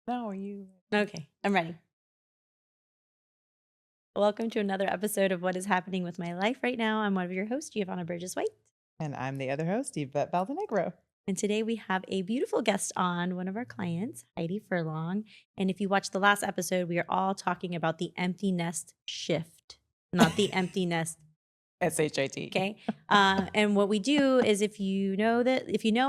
No, are you? Okay, I'm ready. Welcome to another episode of What is Happening with My Life Right Now. I'm one of your hosts, Giovanna Burgess White. And I'm the other host, Yvette Valdenegro. And today we have a beautiful guest on, one of our clients, Heidi Furlong. And if you watched the last episode, we are all talking about the empty nest shift, not the empty nest. SHIT. Okay. And what we do is if you know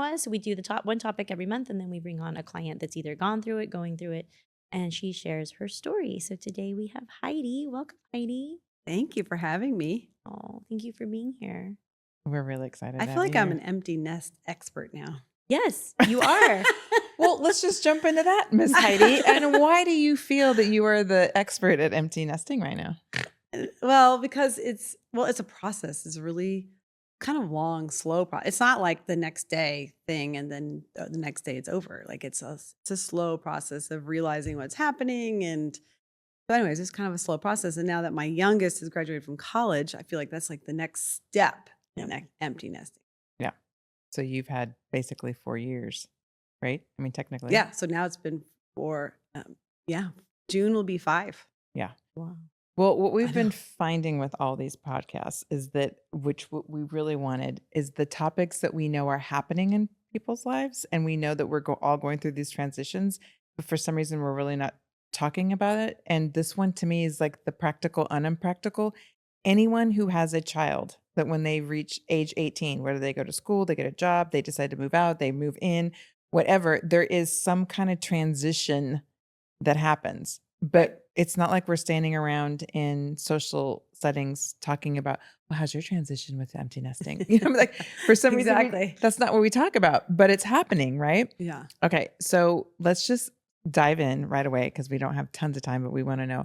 us, we do the top one topic every month, and then we bring on a client that's either gone through it, going through it, and she shares her story. So today we have Heidi. Welcome, Heidi. Thank you for having me. Oh, thank you for being here. We're really excited. I to feel have like you I'm here. an empty nest expert now. Yes, you are. Well, let's just jump into that, Miss Heidi. And why do you feel that you are the expert at empty nesting right now? Well, because it's a process. It's a really kind of long, slow process. It's not like the next day thing and then the next day it's over. Like it's a slow process of realizing what's happening. And so anyways, it's kind of a slow process. And now that my youngest has graduated from college, I feel like that's like the next step in empty nesting. Yeah. So you've had basically 4 years, right? I mean, technically. Yeah. So now it's been June will be 5. Yeah. Wow. Well, what we've been know. finding with all these podcasts is that, what we really wanted is the topics that we know are happening in people's lives. And we know that we're all going through these transitions, but for some reason, we're really not talking about it. And this one to me is like the practical, unpractical. Anyone who has a child that when they reach age 18, whether they go to school, they get a job, they decide to move out, they move in, whatever, there is some kind of transition that happens. But it's not like we're standing around in social settings talking about, well, how's your transition with empty nesting? Like for some reason, Exactly. that's not what we talk about, but it's happening, right? Yeah. Okay, so let's just dive in right away because we don't have tons of time, but we want to know.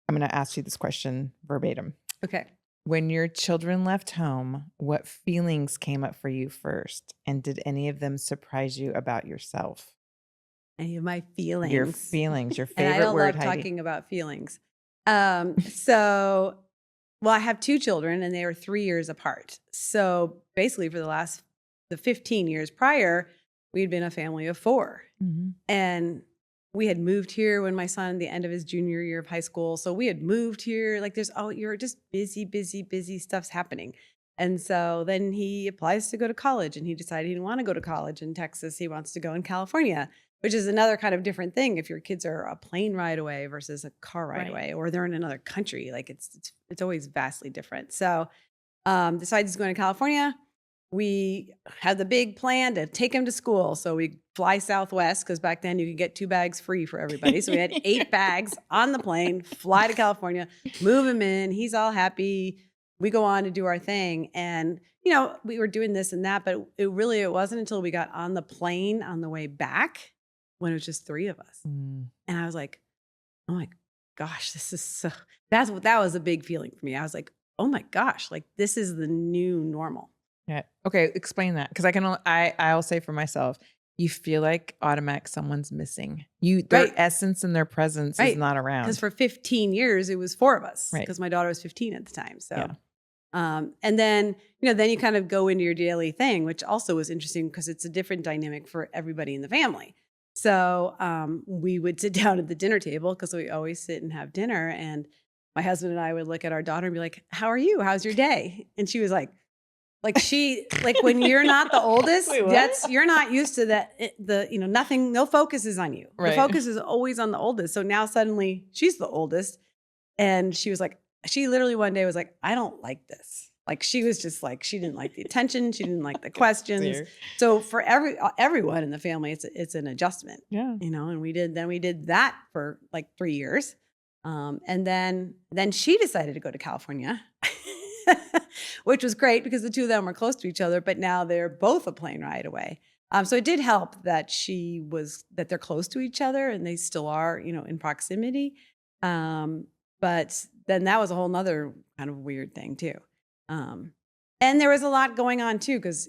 I'm going to ask you this question verbatim. Okay. When your children left home, what feelings came up for you first? And did any of them surprise you about yourself? Any of my feelings. Your feelings, your And I favorite don't word, love Heidi. talking about feelings. I have 2 children and they are 3 years apart. So basically for the 15 years prior, we'd been a family of 4. Mhm. And we had moved here when my son, the end of his junior year of high school. So we had moved here. Like you're just busy stuff's happening. And so then he applies to go to college and he decided he didn't want to go to college in Texas. He wants to go in California, which is another kind of different thing. If your kids are a plane ride away versus a car ride Right. away, or they're in another country, like it's always vastly different. So decides he's going to California. We had the big plan to take him to school. So we fly Southwest because back then you could get 2 bags free for everybody. So we had 8 bags on the plane, fly to California, move him in. He's all happy. We go on to do our thing. And, we were doing this and that, but it wasn't until we got on the plane on the way back when it was just 3 of us. Mm. And I was like, oh my gosh, that was a big feeling for me. I was like, oh my gosh, like this is the new normal. Yeah. Okay. Explain that. Cause I'll say for myself, you feel like automatic someone's missing. Their Right. essence and their presence is Right. not around. Because for 15 years, it was 4 of us Right. because my daughter was 15 at the time. So, Yeah. And then, then you kind of go into your daily thing, which also was interesting because it's a different dynamic for everybody in the family. So we would sit down at the dinner table because we always sit and have dinner. And my husband and I would look at our daughter and be like, how are you? How's your day? And she was like when you're not the oldest, Wait, what? you're not used to that. Nothing, no focus is on you. Right. The focus is always on the oldest. So now suddenly she's the oldest. And she literally one day was like, I don't like this. Like she was just like, she didn't like the attention. She didn't like the questions. Dear. So for everyone in the family, it's an adjustment, Yeah. and we did that for like 3 years. And then she decided to go to California, which was great because the 2 of them were close to each other, but now they're both a plane ride away. So it did help that that they're close to each other and they still are, in proximity. But then that was a whole nother kind of weird thing too. And there was a lot going on too, because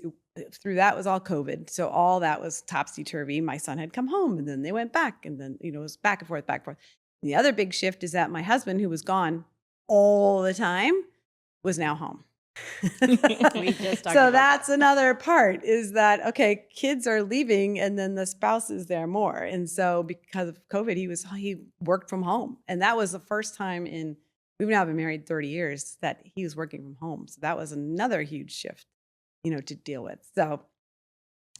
through that was all COVID. So all that was topsy-turvy. My son had come home and then they went back and then, it was back and forth, back and forth. And the other big shift is that my husband, who was gone all the time, was now home. We just talked So about that's another part is that, okay, kids are leaving and then the spouse is there more. And so because of COVID, he worked from home. And that was the first time we've now been married 30 years that he was working from home. So that was another huge shift, to deal with. So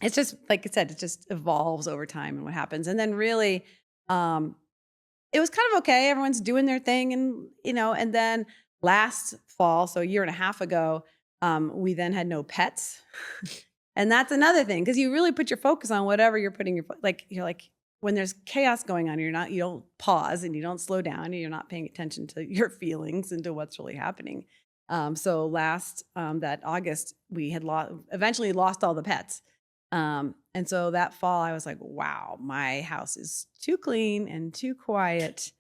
it's just, like I said, it just evolves over time and what happens. And then really, it was kind of okay. Everyone's doing their thing. And then last fall, so a year and a half ago, we then had no pets. And that's another thing, because you really put your focus on whatever you're putting like when there's chaos going on, you don't pause and you don't slow down and you're not paying attention to your feelings and to what's really happening. So last that August, we had eventually lost all the pets. And so that fall, I was like, wow, my house is too clean and too quiet.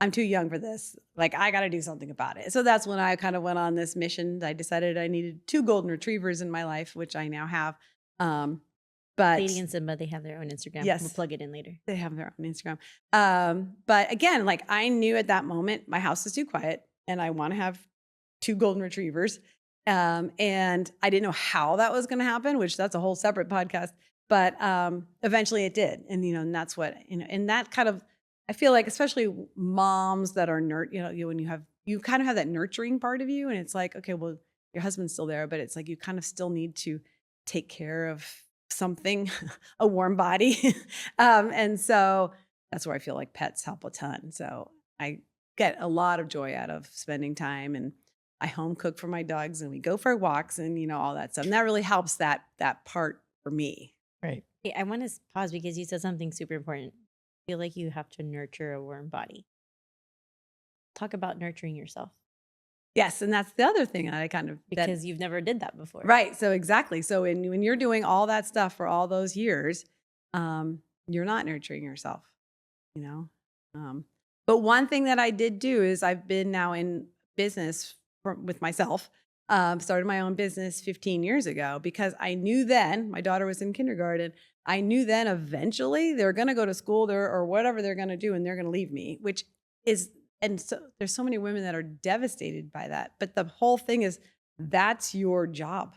I'm too young for this. Like, I got to do something about it. So that's when I kind of went on this mission. I decided I needed 2 golden retrievers in my life, which I now have. But Sadie and Simba, they have their own Instagram. Yes. We'll plug it in later. they have their own Instagram. But again, like, I knew at that moment my house is too quiet and I want to have 2 golden retrievers. And I didn't know how that was going to happen, which that's a whole separate podcast. But eventually it did. And that's what, and that kind of, I feel like, especially moms that are when you kind of have that nurturing part of you, and it's like, okay, well, your husband's still there, but it's like you kind of still need to take care of something, a warm body. And so that's where I feel like pets help a ton. So I get a lot of joy out of spending time, and I home cook for my dogs and we go for walks and all that stuff. And that really helps that part for me. Right. Hey, I want to pause because you said something super important. I feel like you have to nurture a warm body. Talk about nurturing yourself. Yes, and that's the other thing I kind of because you've never did that before. Right. So exactly. So when you're doing all that stuff for all those years, you're not nurturing yourself, But one thing that I did do is I've been now in business with myself. Started my own business 15 years ago because I knew then, my daughter was in kindergarten, I knew then eventually they're going to go to school there or whatever they're going to do and they're going to leave me, and so there's so many women that are devastated by that. But the whole thing is that's your job.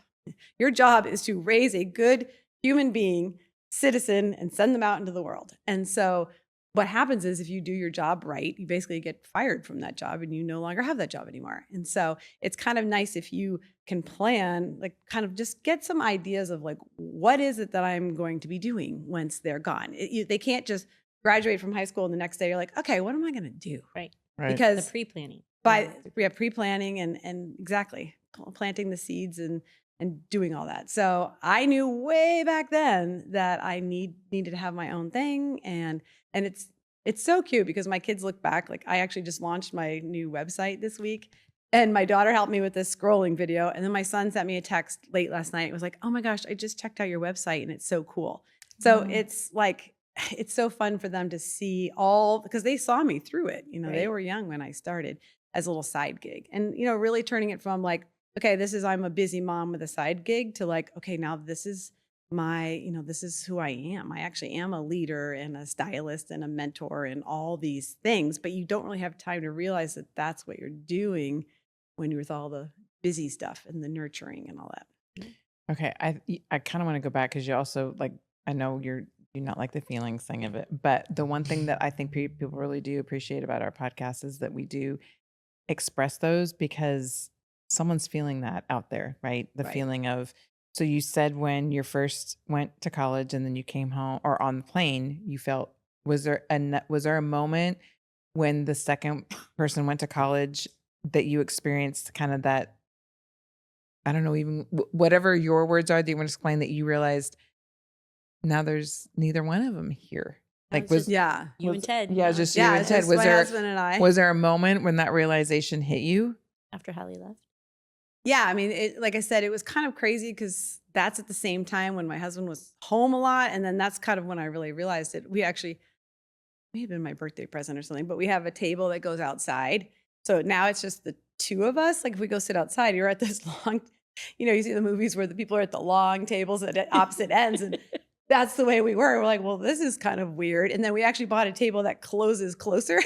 Your job is to raise a good human being, citizen, and send them out into the world. And so what happens is if you do your job right, you basically get fired from that job and you no longer have that job anymore. And so it's kind of nice if you can plan, like kind of just get some ideas of like, what is it that I'm going to be doing once they're gone? They can't just graduate from high school and the next day you're like, okay, what am I going to do? Right. Because the pre-planning. We have pre-planning and exactly planting the seeds and doing all that. So I knew way back then that I needed to have my own thing. And it's so cute because my kids look back. Like, I actually just launched my new website this week and my daughter helped me with this scrolling video. And then my son sent me a text late last night. It was like, oh my gosh, I just checked out your website and it's so cool. So it's like, it's so fun for them to see because they saw me through it. Right. They were young when I started as a little side gig and, really turning it from like, okay, I'm a busy mom with a side gig to like, okay, now this is this is who I am. I actually am a leader and a stylist and a mentor and all these things, but you don't really have time to realize that that's what you're doing when you're with all the busy stuff and the nurturing and all that. Okay. I kind of want to go back because you also I know you not like the feelings thing of it, but the one thing that I think people really do appreciate about our podcast is that we do express those because someone's feeling that out there, right? The feeling of, so you said when you first went to college and then you came home or on the plane, you felt, was there a moment when the second person went to college that you experienced kind of that, I don't know, even whatever your words are that you want to explain, that you realized now there's neither one of them here? Like, you Yeah, and Ted. just you and Ted. Was my husband and I. Was there a moment when that realization hit you? After Hallie left? Yeah, I mean, like I said, it was kind of crazy because that's at the same time when my husband was home a lot. And then that's kind of when I really realized it. May have been my birthday present or something, but we have a table that goes outside. So now it's just the two of us. Like, if we go sit outside, you're at this long, you see the movies where the people are at the long tables at opposite ends. And that's the way we were. We're like, well, this is kind of weird. And then we actually bought a table that closes closer.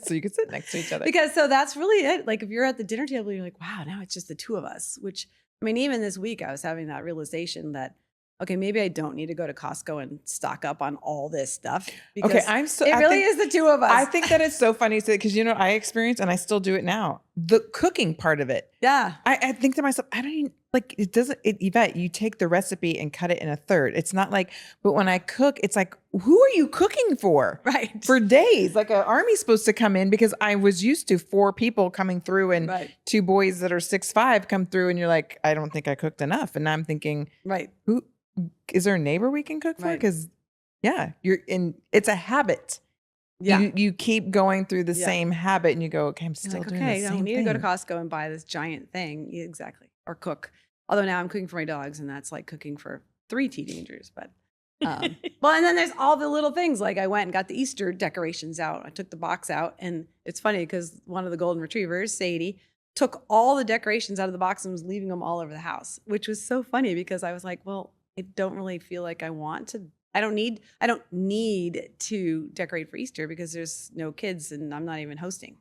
So you could sit next to each other. Because so that's really it. Like if you're at the dinner table, you're like, wow, now it's just the two of us. Which, I mean, even this week I was having that realization that, okay, maybe I don't need to go to Costco and stock up on all this stuff. Because Okay, it really is the two of us. I think that is so funny because I experience and I still do it now. The cooking part of it. Yeah. I think to myself, I don't even like it doesn't Yvette, you take the recipe and cut it in a third. It's not like, but when I cook, it's like, who are you cooking for? Right. For days. Like an army's supposed to come in because I was used to 4 people coming through and Right. 2 boys that are 6'5" come through and you're like, I don't think I cooked enough. And I'm thinking, Right. who is there a neighbor we can cook for? Right. Because it's a habit. Yeah. You keep going through the Yeah. same habit and you go, okay, I'm You're still like, doing okay, the I same don't need thing. to go to Costco and buy this giant thing. Yeah, exactly. Or cook. Although now I'm cooking for my dogs and that's like cooking for 3 teenagers. But well, and then there's all the little things. Like I went and got the Easter decorations out. I took the box out and it's funny because one of the golden retrievers, Sadie, took all the decorations out of the box and was leaving them all over the house, which was so funny because I was like, well, I don't really feel like I want to. I don't need to decorate for Easter because there's no kids and I'm not even hosting.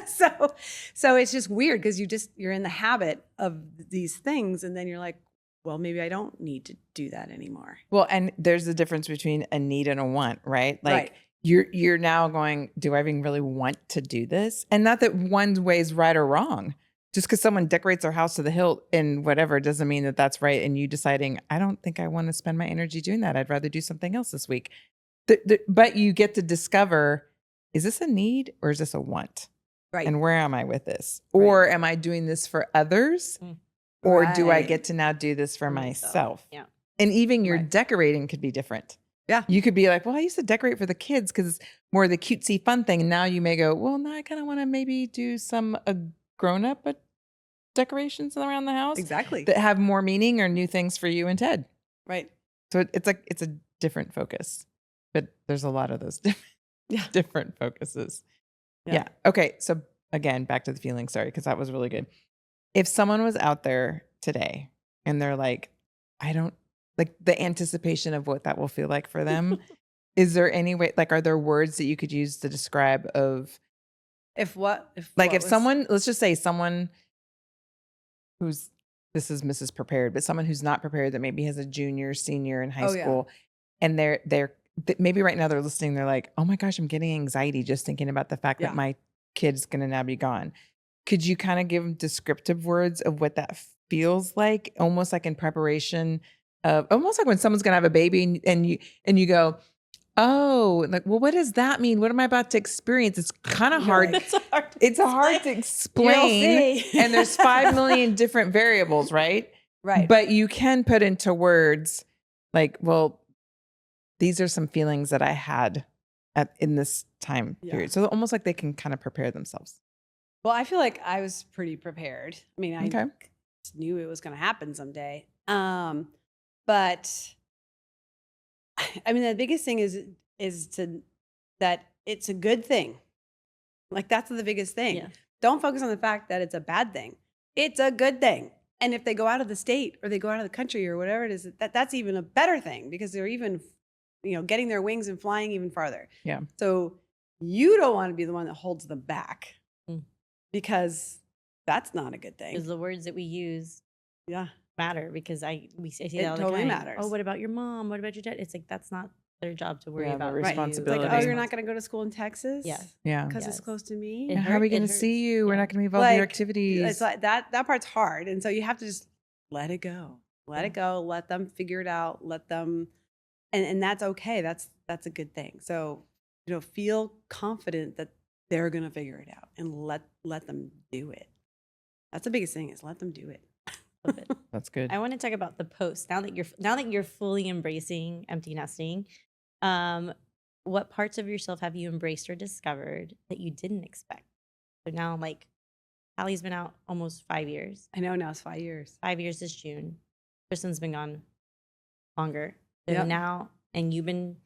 So it's just weird because you're in the habit of these things and then you're like, well, maybe I don't need to do that anymore. Well, and there's a difference between a need and a want, right? Like Right. you're now going, do I even really want to do this? And not that one way is right or wrong. Just because someone decorates their house to the hilt and whatever doesn't mean that that's right. And you deciding, I don't think I want to spend my energy doing that. I'd rather do something else this week. But you get to discover, is this a need or is this a want? Right. And where am I with this? Right. Or am I doing this for others? Or do I Right. get to now do this for myself? Yeah. And even your Right. decorating could be different. Yeah. You could be like, well, I used to decorate for the kids because it's more of the cutesy fun thing. And now you may go, well, now I kind of want to maybe do some grown-up decorations around the house Exactly. that have more meaning or new things for you and Ted. Right. So it's a different focus. But there's a lot of those different focuses. Yeah. Okay. So again, back to the feeling. Sorry, because that was really good. If someone was out there today and they're like, I don't like the anticipation of what that will feel like for them. Is there any way, like, are there words that you could use to describe of If someone, let's just say someone this is Mrs. Prepared, but someone who's not prepared that maybe has a junior, senior in high Oh, yeah. school and they're maybe right now they're listening. They're like, oh my gosh, I'm getting anxiety just thinking about the fact Yeah. that my kid's going to now be gone. Could you kind of give them descriptive words of what that feels like? Almost like in preparation of, almost like when someone's going to have a baby and you go, oh, like, well, what does that mean? What am I about to experience? It's kind of hard. It's hard. It's hard to explain. And there's 5 million different variables, right? Right. But you can put into words like, well, these are some feelings that I had in this time period. So almost like they can kind of prepare themselves. Well, I feel like I was pretty prepared. I mean, I Okay. just knew it was going to happen someday. But I mean, the biggest thing is that it's a good thing. Like that's the biggest thing. Yeah. Don't focus on the fact that it's a bad thing. It's a good thing. And if they go out of the state or they go out of the country or whatever it is, that's even a better thing because they're even, getting their wings and flying even farther. Yeah. So you don't want to be the one that holds them back Mm. because that's not a good thing. Because the words that we use Yeah. matter because I say It that all the totally time. matters. Oh, what about your mom? What about your dad? It's like that's not their job to worry Yeah, about. the you. It's like, responsibility. oh, you're not going to go to school in Texas? Yeah. Yeah. Because it's Yes. close to me? It Yeah, how are we hurt- going it to see hurts. you? We're Yeah. not going to be involved in your Like, activities. It's like that part's hard. And so you have to just let it go. Let it go. Let them figure it out. Let them, and that's okay. That's a good thing. So, feel confident that they're going to figure it out and let them do it. That's the biggest thing is let them do it. Love it. That's good. I want to talk about the post now that you're fully embracing empty nesting. What parts of yourself have you embraced or discovered that you didn't expect? So now, like, Hallie's been out almost 5 years. I know now it's 5 years. 5 years this June. Kristen's been gone longer. So Yep. now, and you've been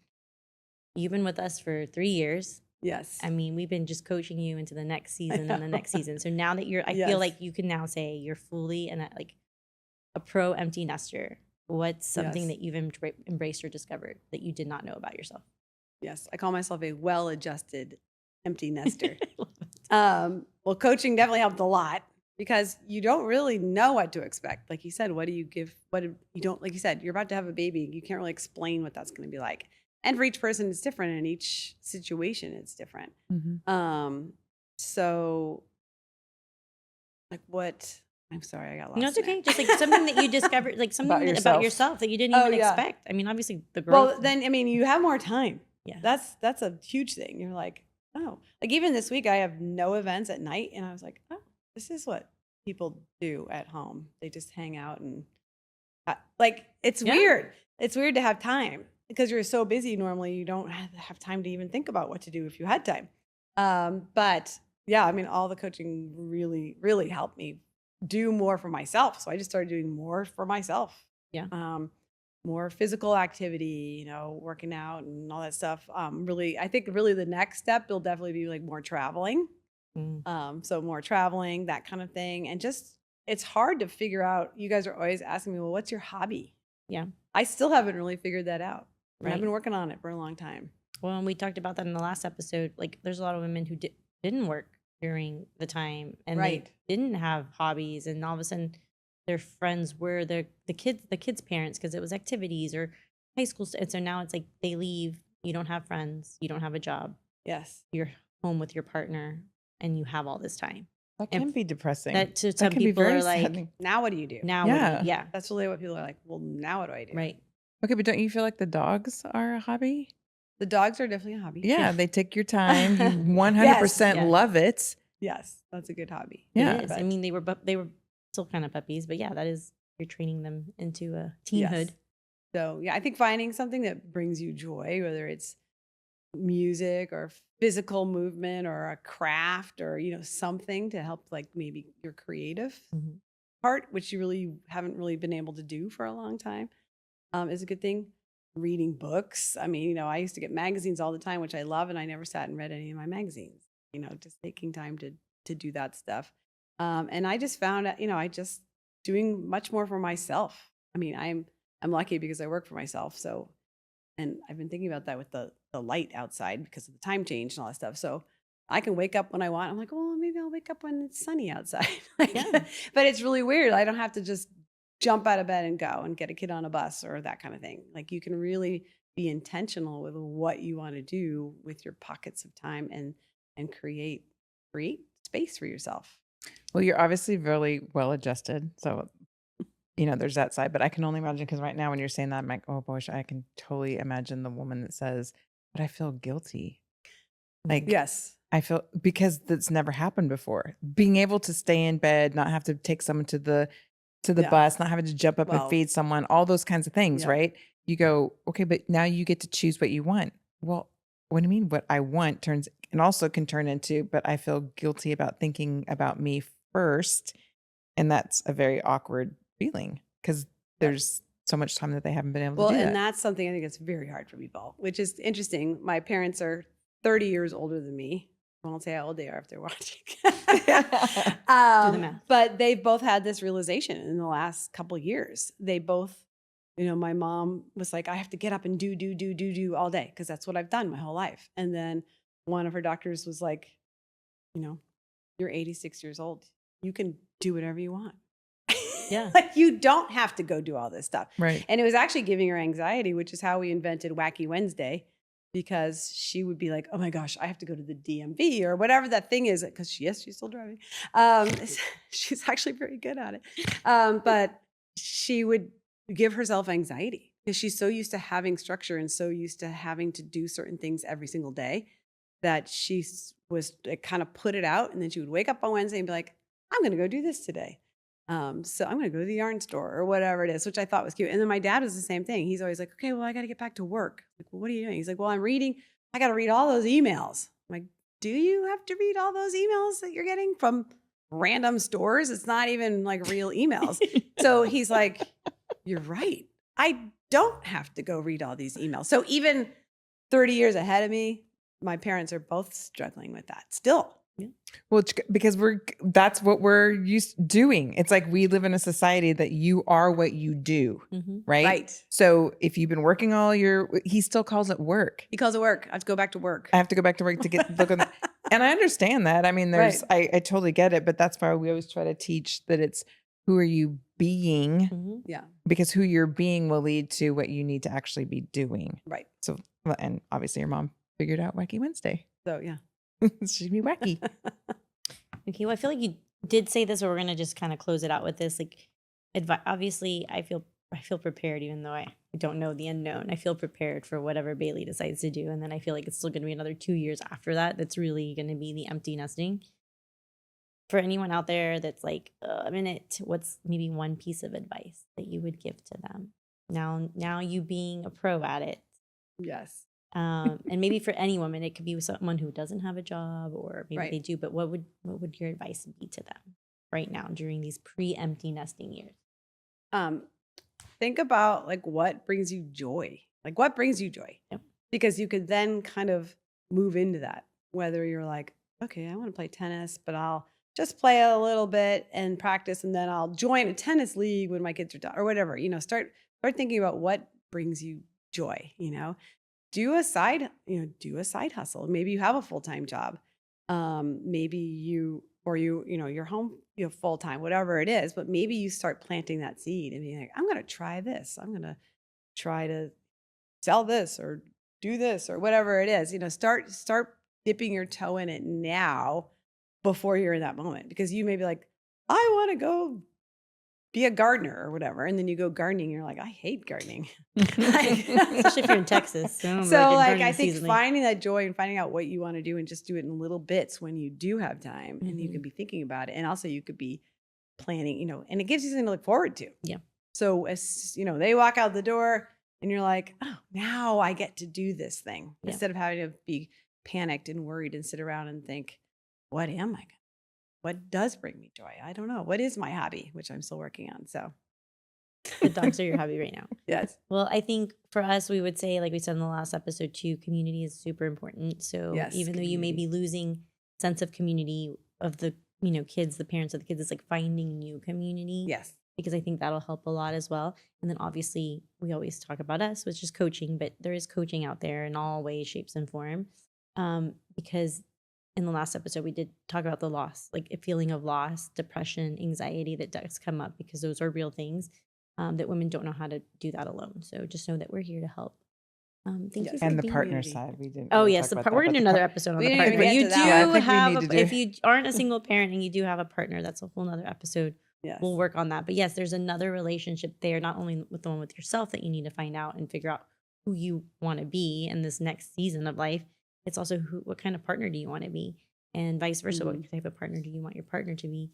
with us for 3 years. Yes. I mean, we've been just coaching you into the next season and the next know. season. So now that I Yes. feel like you can now say you're fully like a pro empty nester. What's something Yes. that you've embraced or discovered that you did not know about yourself? Yes. I call myself a well-adjusted empty nester. I love it. Well, coaching definitely helped a lot because you don't really know what to expect. Like you said, what do you give? You don't, like you said, you're about to have a baby. You can't really explain what that's going to be like. And for each person, it's different. And each situation, it's different. So like I'm sorry, I got lost. No, it's in there. okay. Just like something that you discovered, like something About about yourself. yourself that you didn't Oh, even yeah. expect. I mean, obviously the growth. Well, then, I mean, you have more time. Yeah. That's a huge thing. You're like, oh, like even this week, I have no events at night. And I was like, oh, this is what people do at home. They just hang out and like, it's Yeah. weird. It's weird to have time because you're so busy. Normally you don't have time to even think about what to do if you had time. But yeah, I mean, all the coaching really, really helped me do more for myself. So I just started doing more for myself. Yeah. More physical activity, working out and all that stuff. Really, I think really the next step will definitely be like more traveling. So more traveling, that kind of thing. And just, it's hard to figure out. You guys are always asking me, well, what's your hobby? Yeah. I still haven't really figured that out. Right. I've been working on it for a long time. Well, and we talked about that in the last episode. Like, there's a lot of women who didn't work during the time, and Right. they didn't have hobbies, and all of a sudden, their friends were the kids' parents because it was activities or high school. And so now it's like they leave. You don't have friends. You don't have a job. Yes. You're home with your partner, and you have all this time. That And can be depressing. That to That some can be people very are like, saddening. Now what do you do? now, Yeah. yeah, That's really what people are like. Well, now what do I do? right. Okay, but don't you feel like the dogs are a hobby? The dogs are definitely a hobby. Yeah, they take your time. You 100% Yes. love it. Yes, that's a good hobby. Yeah. It is. I But- mean, they were still kind of puppies, but yeah, that is, you're training them into a Yes. teenhood. So yeah, I think finding something that brings you joy, whether it's music or physical movement or a craft or something to help like maybe your creative Mhm. part, which you really haven't really been able to do for a long time, is a good thing. Reading books. I mean, I used to get magazines all the time, which I love, and I never sat and read any of my magazines. Just taking time to do that stuff. And I just found out, I just doing much more for myself. I mean, I'm lucky because I work for myself. So, and I've been thinking about that with the light outside because of the time change and all that stuff. So I can wake up when I want. I'm like, well, maybe I'll wake up when it's sunny outside. Yeah. But it's really weird. I don't have to just jump out of bed and go and get a kid on a bus or that kind of thing. Like you can really be intentional with what you want to do with your pockets of time and create space for yourself. Well, you're obviously really well adjusted. So, there's that side. But I can only imagine because right now when you're saying that, I'm like, oh, gosh, I can totally imagine the woman that says, but I feel guilty. Like, Yes. I feel because that's never happened before. Being able to stay in bed, not have to take someone to the Yeah. bus, not having to jump up Well, and feed someone, all those kinds of things, yeah. right? You go, okay, but now you get to choose what you want. Well, what do you mean? What I want can turn into, but I feel guilty about thinking about me first. And that's a very awkward feeling because there's so much time that they haven't been able Well, to do and that. that's something I think that's very hard for people, which is interesting. My parents are 30 years older than me. I won't say how old they are if they're watching. the math. But they've both had this realization in the last couple of years. They both, my mom was like, I have to get up and do all day because that's what I've done my whole life. And then one of her doctors was like, you're 86 years old. You can do whatever you want. Yeah. Like you don't have to go do all this stuff. Right. And it was actually giving her anxiety, which is how we invented Wacky Wednesday, because she would be like, oh my gosh, I have to go to the DMV or whatever that thing is. Because she's still driving. She's actually very good at it. But she would give herself anxiety because she's so used to having structure and so used to having to do certain things every single day that she was kind of put it out. And then she would wake up on Wednesday and be like, I'm going to go do this today. So I'm going to go to the yarn store or whatever it is, which I thought was cute. And then my dad was the same thing. He's always like, okay, well, I got to get back to work. Like, well, what are you doing? He's like, well, I'm reading. I got to read all those emails. I'm like, do you have to read all those emails that you're getting from random stores? It's not even like real emails. So he's like, you're right. I don't have to go read all these emails. So even 30 years ahead of me, my parents are both struggling with that still. Well, because that's what we're used doing. It's like we live in a society that you are what you do, right? Right. So if you've been working he still calls it work. He calls it work. I have to go back to work. I have to go back to work to look on that. And I understand that. I mean, Right. I totally get it, but that's why we always try to teach that it's who are you being? Yeah. Because who you're being will lead to what you need to actually be doing. Right. So, and obviously your mom figured out Wacky Wednesday. So, yeah. She'd be wacky. Okay, well, I feel like you did say this, but we're gonna just kind of close it out with this. Like, obviously, I feel prepared, even though I don't know the unknown. I feel prepared for whatever Bailey decides to do, and then I feel like it's still gonna be another 2 years after that. That's really gonna be the empty nesting. For anyone out there that's like, what's maybe one piece of advice that you would give to them? Now you being a pro at it. Yes. And maybe for any woman, it could be someone who doesn't have a job, or maybe Right. they do. But what would your advice be to them right now during these pre-empty nesting years? Think about like what brings you joy. Like what brings you joy? Yep. Because you could then kind of move into that. Whether you're like, okay, I want to play tennis, but I'll just play a little bit and practice, and then I'll join a tennis league when my kids are done, or whatever. Start thinking about what brings you joy. Do a side hustle. Maybe you have a full-time job. Maybe you're home, full-time, whatever it is, but maybe you start planting that seed and being like, I'm going to try this. I'm going to try to sell this or do this or whatever it is. Start dipping your toe in it now before you're in that moment, because you may be like, I want to go be a gardener or whatever. And then you go gardening, you're like, I hate gardening. Especially if you're in Texas. I think finding that joy and finding out what you want to do and just do it in little bits when you do have time, and you can be thinking about it. And also you could be planning, and it gives you something to look forward to. Yeah. So as they walk out the door and you're like, oh, now I get to do this thing, instead of having to be panicked and worried and sit around and think, what am I? What does bring me joy? I don't know. What is my hobby, which I'm still working on. So the dogs are your hobby right now. Yes. Well, I think for us, we would say, like we said in the last episode too, community is super important. So even though you may be losing sense of community of the, kids, the parents of the kids, it's like finding new community. Yes. Because I think that'll help a lot as well. And then obviously we always talk about us, which is coaching, but there is coaching out there in all ways, shapes, and form. Because in the last episode, we did talk about the loss, like a feeling of loss, depression, anxiety that does come up, because those are real things that women don't know how to do that alone. So just know that we're here to help. Thank you for And the being partner here. side, we didn't. Oh really yes, talk we're about going to do another episode on we the didn't partner. even But get you to do that. I think we have, need to if do- you aren't a single parent and you do have a partner, that's a whole nother episode. Yes. We'll work on that. But yes, there's another relationship there, not only with the one with yourself that you need to find out and figure out who you want to be in this next season of life. It's also what kind of partner do you want to be, and vice versa. What type of partner do you want your partner to be?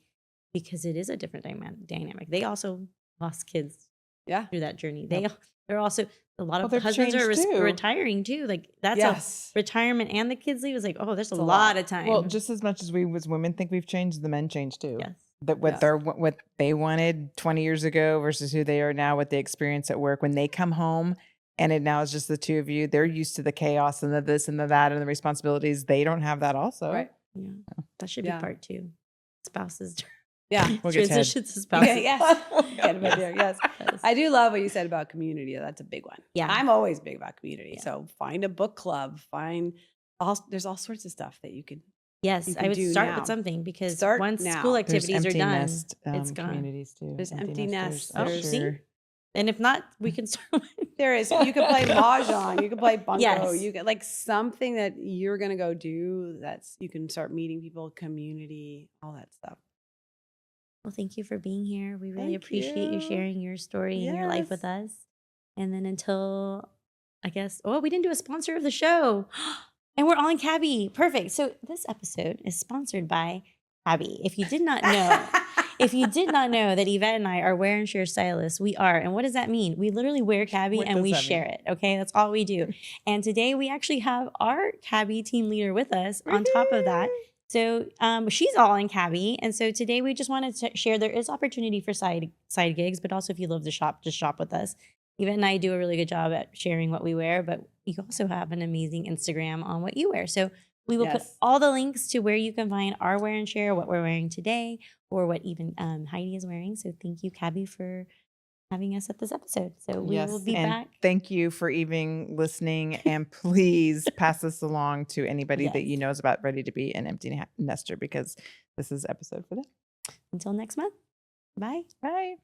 Because it is a different dynamic. They also lost kids through that journey. They're also, a lot of husbands are retiring too. Like that's a retirement, and the kids leave is like, oh, there's a lot of time. Well, just as much as we as women think we've changed, the men change too. Yes. That what they wanted 20 years ago versus who they are now, what they experience at work. When they come home and it now is just the two of you, they're used to the chaos and the this and the that and the responsibilities. They don't have that also. Right. Yeah. That should be part 2. Spouses. Yeah. We'll get Transition to spouses. Okay, yes. Get a video. Yes. I do love what you said about community. That's a big one. Yeah. I'm always big about community. Yeah. So find a book club, there's all sorts of stuff that you can. Yes, you I can would do start now. with something, because Start once now. school There's activities are empty done, nest, it's gone. communities too. There's empty nesters. Oh, There's- see? And if not, we can start. There is. You can play mahjong. You can play bunko. Yes. You can like something that you're gonna go do. You can start meeting people, community, all that stuff. Well, thank you for being here. We really Thank appreciate you you. sharing your story and your life with Yes. us. And then until, I guess, we didn't do a sponsor of the show. And we're on Cabby. Perfect. So this episode is sponsored by Cabby. If you did not know, that Yvette and I are wear and share stylists, we are. And what does that mean? We literally wear Cabby What and does we that share it. Okay, that's all we do. And today we actually have our Cabby team leader with us on top of that. So she's all in Cabby. And so today we just wanted to share there is opportunity for side gigs, but also if you love to shop, just shop with us. Yvette and I do a really good job at sharing what we wear, but you also have an amazing Instagram on what you wear. So We will put Yes. all the links to where you can find our wear and share, what we're wearing today, or what even Heidi is wearing. So thank you, Cabby, for having us at this episode. So we will Yes, be and back. thank you for even listening, and please pass this along to anybody that Yes. you know is about ready to be an empty nester, because this is episode for them. Until next month. Bye. Bye.